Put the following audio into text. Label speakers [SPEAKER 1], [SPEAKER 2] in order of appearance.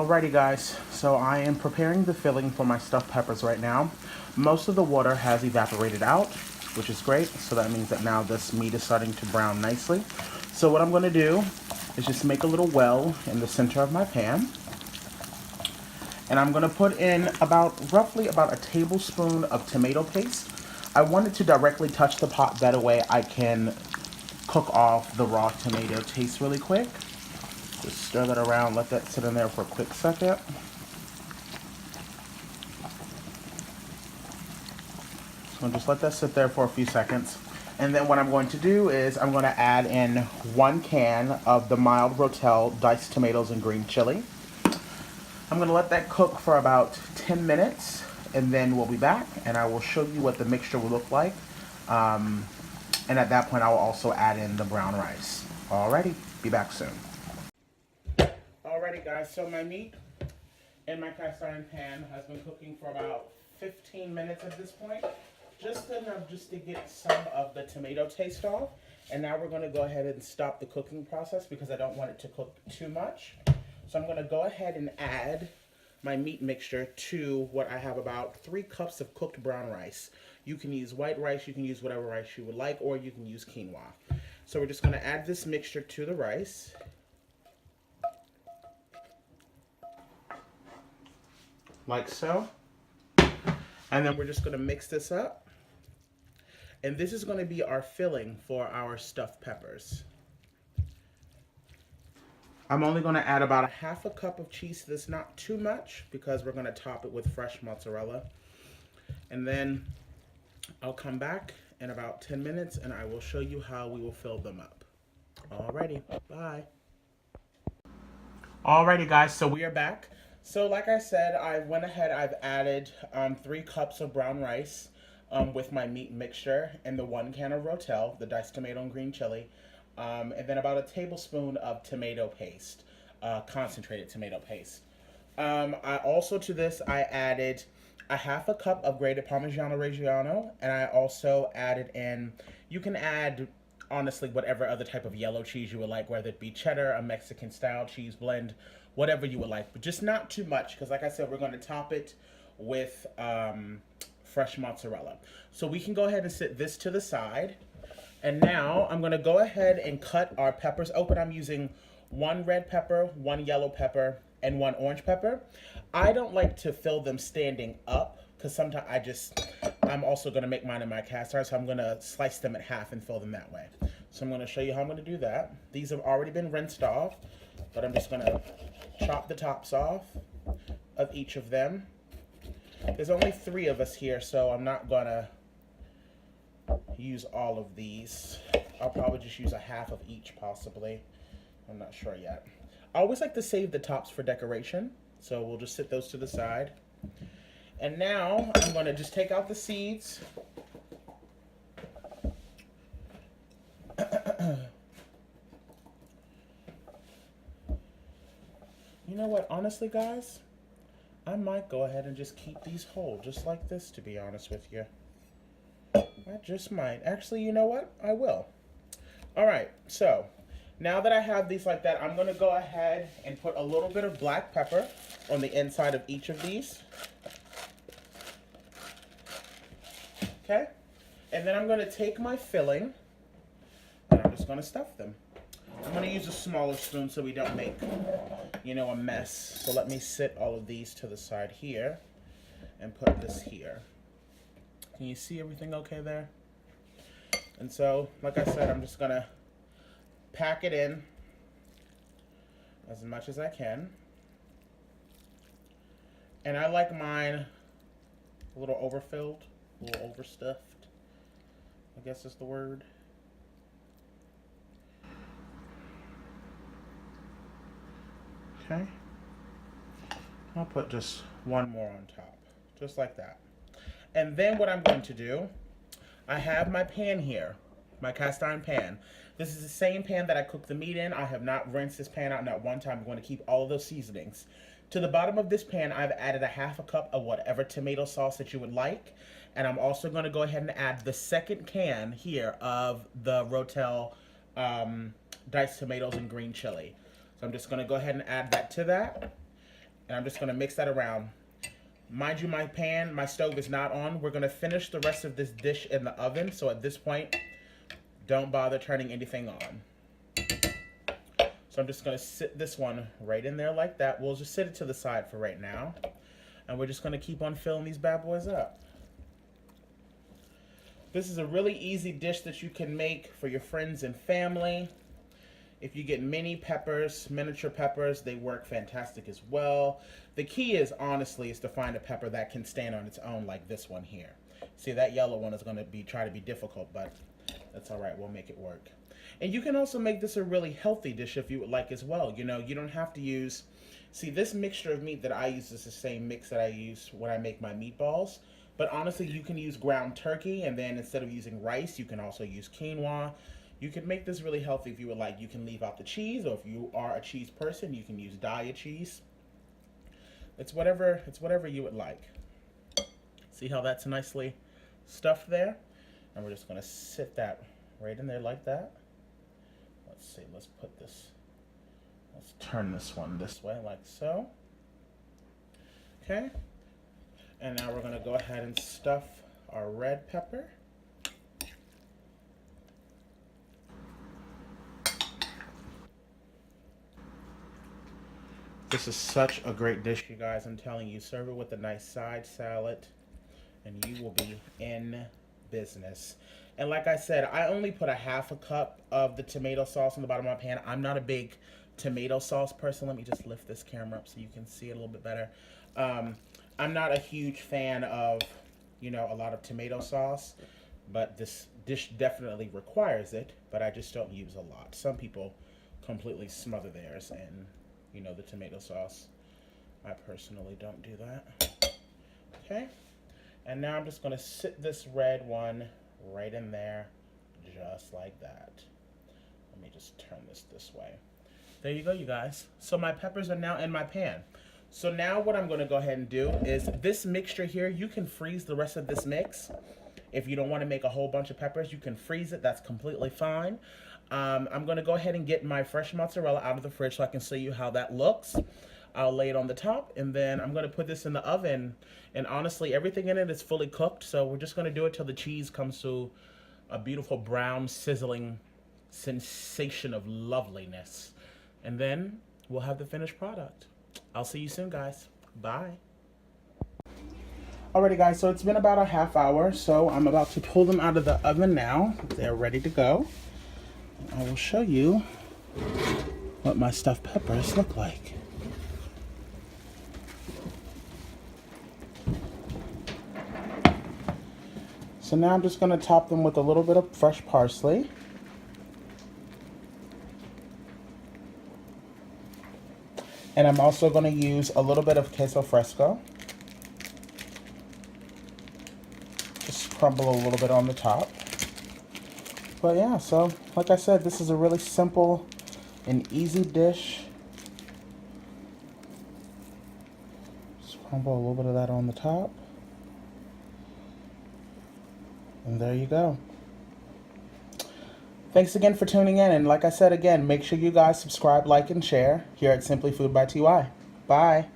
[SPEAKER 1] Alrighty guys, so I am preparing the filling for my stuffed peppers right now. Most of the water has evaporated out, which is great. So that means that now this meat is starting to brown nicely. So what I'm going to do is just make a little well in the center of my pan. And I'm going to put in roughly about a tablespoon of tomato paste. I want it to directly touch the pot, that way I can cook off the raw tomato taste really quick. Just stir that around, let that sit in there for a quick second. So just let that sit there for a few seconds. And then what I'm going to do is I'm going to add in 1 can of the mild Rotel diced tomatoes and green chili. I'm going to let that cook for about 10 minutes, and then we'll be back and I will show you what the mixture will look like. And at that point I will also add in the brown rice. Alrighty, be back soon. Alrighty guys, so my meat in my cast iron pan has been cooking for about 15 minutes at this point. Just enough just to get some of the tomato taste off. And now we're going to go ahead and stop the cooking process because I don't want it to cook too much. So I'm going to go ahead and add my meat mixture to what I have about 3 cups of cooked brown rice. You can use white rice, you can use whatever rice you would like, or you can use quinoa. So we're just going to add this mixture to the rice. Like so. And then we're just going to mix this up. And this is going to be our filling for our stuffed peppers. I'm only going to add about a half a cup of cheese to this, not too much, because we're going to top it with fresh mozzarella. And then I'll come back in about 10 minutes and I will show you how we will fill them up. Alrighty, bye. Alrighty guys, so we are back. So like I said, I went ahead, I've added 3 cups of brown rice with my meat mixture and the 1 can of Rotel, the diced tomato and green chili, and then about a tablespoon of tomato paste, concentrated tomato paste. I also, to this, I added a half a cup of grated Parmigiano Reggiano, and I also added in, you can add honestly whatever other type of yellow cheese you would like, whether it be cheddar, a Mexican style cheese blend, whatever you would like, but just not too much, because like I said, we're going to top it with fresh mozzarella. So we can go ahead and set this to the side. And now I'm going to go ahead and cut our peppers open. I'm using 1 red pepper, 1 yellow pepper, and 1 orange pepper. I don't like to fill them standing up, because sometimes I'm also going to make mine in my cast iron, so I'm going to slice them in half and fill them that way. So I'm going to show you how I'm going to do that. These have already been rinsed off, but I'm just going to chop the tops off of each of them. There's only 3 of us here, so I'm not going to use all of these. I'll probably just use a half of each, possibly. I'm not sure yet. I always like to save the tops for decoration, so we'll just set those to the side. And now I'm going to just take out the seeds. You know what, honestly guys, I might go ahead and just keep these whole, just like this, to be honest with you. I just might. Actually, you know what? I will. Alright, so now that I have these like that, I'm going to go ahead and put a little bit of black pepper on the inside of each of these. Okay? And then I'm going to take my filling and I'm just going to stuff them. I'm going to use a smaller spoon so we don't make, you know, a mess. So let me sit all of these to the side here and put this here. Can you see everything okay there? And so, like I said, I'm just going to pack it in as much as I can. And I like mine a little overfilled, a little overstuffed, I guess is the word. Okay. I'll put just 1 more on top, just like that. And then what I'm going to do, I have my pan here, my cast iron pan. This is the same pan that I cooked the meat in. I have not rinsed this pan out not one time. I'm going to keep all of those seasonings. To the bottom of this pan, I've added a half a cup of whatever tomato sauce that you would like. And I'm also going to go ahead and add the 2nd can here of the Rotel diced tomatoes and green chili. So I'm just going to go ahead and add that to that. And I'm just gonna mix that around. Mind you, my stove is not on. We're gonna finish the rest of this dish in the oven. So at this point, don't bother turning anything on. So I'm just gonna sit this one right in there like that. We'll just sit it to the side for right now. And we're just gonna keep on filling these bad boys up. This is a really easy dish that you can make for your friends and family. If you get mini peppers, miniature peppers, they work fantastic as well. The key is, honestly, is to find a pepper that can stand on its own like this one here. See, that yellow one is gonna try to be difficult, but that's all right, we'll make it work. And you can also make this a really healthy dish if you would like as well. You know, you don't have to use, see, this mixture of meat that I use is the same mix that I use when I make my meatballs. But honestly, you can use ground turkey, and then instead of using rice, you can also use quinoa. You can make this really healthy if you would like. You can leave out the cheese, or if you are a cheese person, you can use Daiya cheese. It's whatever you would like. See how that's nicely stuffed there? And we're just gonna sit that right in there like that. Let's see, let's turn this one this way like so. Okay. And now we're gonna go ahead and stuff our red pepper. This is such a great dish, you guys. I'm telling you, serve it with a nice side salad and you will be in business. And like I said, I only put a half a cup of the tomato sauce in the bottom of my pan. I'm not a big tomato sauce person. Let me just lift this camera up so you can see it a little bit better. I'm not a huge fan of, you know, a lot of tomato sauce, but this dish definitely requires it, but I just don't use a lot. Some people completely smother theirs in, you know, the tomato sauce. I personally don't do that. Okay. And now I'm just going to sit this red one right in there, just like that. Let me just turn this way. There you go, you guys. So my peppers are now in my pan. So now what I'm going to go ahead and do is this mixture here, you can freeze the rest of this mix. If you don't want to make a whole bunch of peppers, you can freeze it. That's completely fine. I'm going to go ahead and get my fresh mozzarella out of the fridge so I can show you how that looks. I'll lay it on the top, and then I'm going to put this in the oven. And honestly, everything in it is fully cooked, so we're just going to do it till the cheese comes to a beautiful brown, sizzling sensation of loveliness. And then we'll have the finished product. I'll see you soon, guys. Bye. Alrighty, guys, so it's been about a half hour, so I'm about to pull them out of the oven now. They're ready to go. I will show you what my stuffed peppers look like. So now I'm just going to top them with a little bit of fresh parsley. And I'm also going to use a little bit of queso fresco. Just crumble a little bit on the top. But yeah, so like I said, this is a really simple and easy dish. Just crumble a little bit of that on the top. And there you go. Thanks again for tuning in. And like I said again, make sure you guys subscribe, like, and share here at Simply Food by TY. Bye.